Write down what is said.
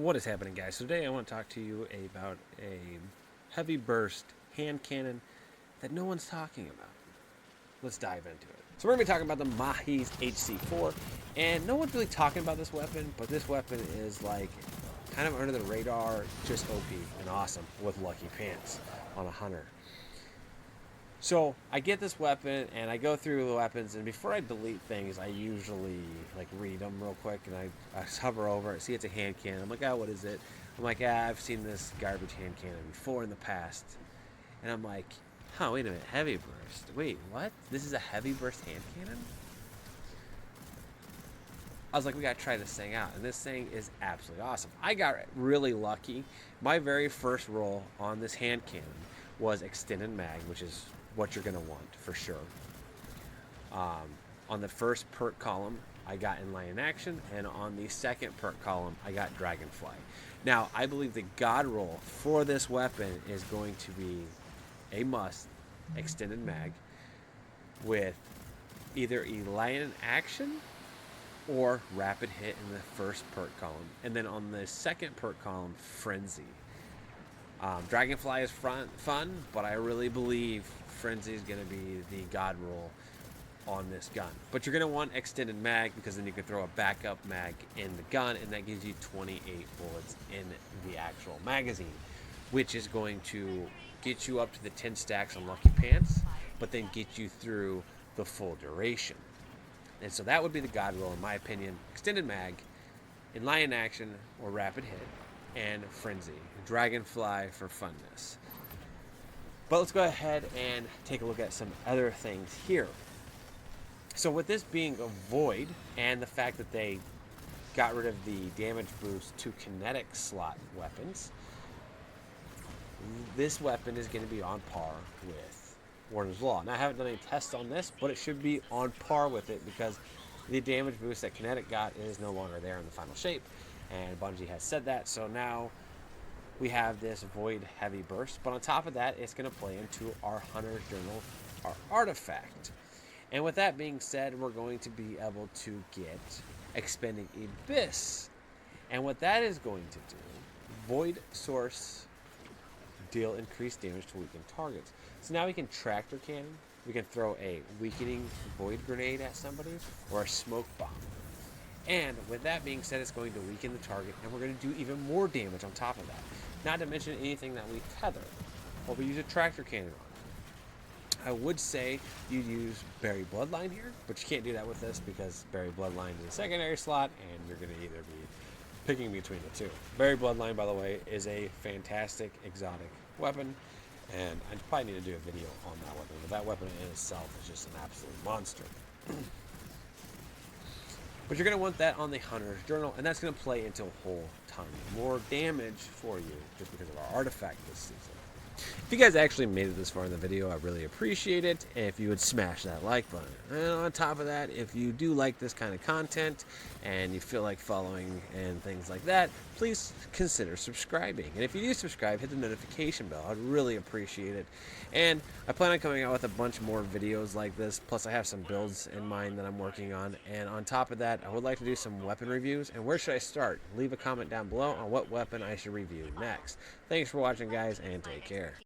What is happening, guys? So today I want to talk to you about a heavy burst hand cannon that no one's talking about. Let's dive into it. So we're going to be talking about the Maahes HC4, and no one's really talking about this weapon, but this weapon is like kind of under the radar, just OP and awesome with lucky pants on a hunter. So I get this weapon and I go through the weapons, and before I delete things, I usually like read them real quick, and I hover over it, see it's a hand cannon. I'm like, oh, what is it? I'm like, I've seen this garbage hand cannon before in the past. And I'm like, huh, wait a minute, heavy burst. Wait, what? This is a heavy burst hand cannon? I was like, we gotta try this thing out, and this thing is absolutely awesome. I got really lucky. My very first roll on this hand cannon was extended mag, which is what you're gonna want for sure. On the first perk column, I got inline action, and on the second perk column, I got dragonfly. Now, I believe the god roll for this weapon is going to be a must extended mag with either inline action or rapid hit in the first perk column, and then on the second perk column, frenzy. Dragonfly is fun, but I really believe Frenzy is going to be the god roll on this gun. But you're going to want extended mag, because then you can throw a backup mag in the gun, and that gives you 28 bullets in the actual magazine, which is going to get you up to the 10 stacks on Lucky Pants, but then get you through the full duration. And so that would be the god roll, in my opinion. Extended mag, inline action or rapid hit, and frenzy. Dragonfly for funness. But let's go ahead and take a look at some other things here. So with this being a void, and the fact that they got rid of the damage boost to kinetic slot weapons, this weapon is going to be on par with Warden's Law. Now, I haven't done any tests on this, but it should be on par with it, because the damage boost that kinetic got is no longer there in the final shape, and Bungie has said that. So now we have this void heavy burst, but on top of that, it's going to play into our Hunter's Journal, our artifact. And with that being said, we're going to be able to get Expending Abyss. And what that is going to do, void source, deal increased damage to weakened targets. So now we can tractor cannon, we can throw a weakening void grenade at somebody, or a smoke bomb. And with that being said, it's going to weaken the target, and we're going to do even more damage on top of that. Not to mention anything that we tether, or we use a tractor cannon on. I would say you'd use Berry Bloodline here, but you can't do that with this, because Berry Bloodline is a secondary slot, and you're going to either be picking between the two. Berry Bloodline, by the way, is a fantastic exotic weapon, and I probably need to do a video on that weapon, but that weapon in itself is just an absolute monster. But you're going to want that on the Hunter's Journal, and that's going to play into a whole ton more damage for you, just because of our artifact this season. If you guys actually made it this far in the video, I really appreciate it if you would smash that like button. And on top of that, if you do like this kind of content and you feel like following and things like that, please consider subscribing. And if you do subscribe, hit the notification bell. I'd really appreciate it. And I plan on coming out with a bunch more videos like this, plus I have some builds in mind that I'm working on. And on top of that, I would like to do some weapon reviews. And where should I start? Leave a comment down below on what weapon I should review next. Thanks for watching, guys, and take care.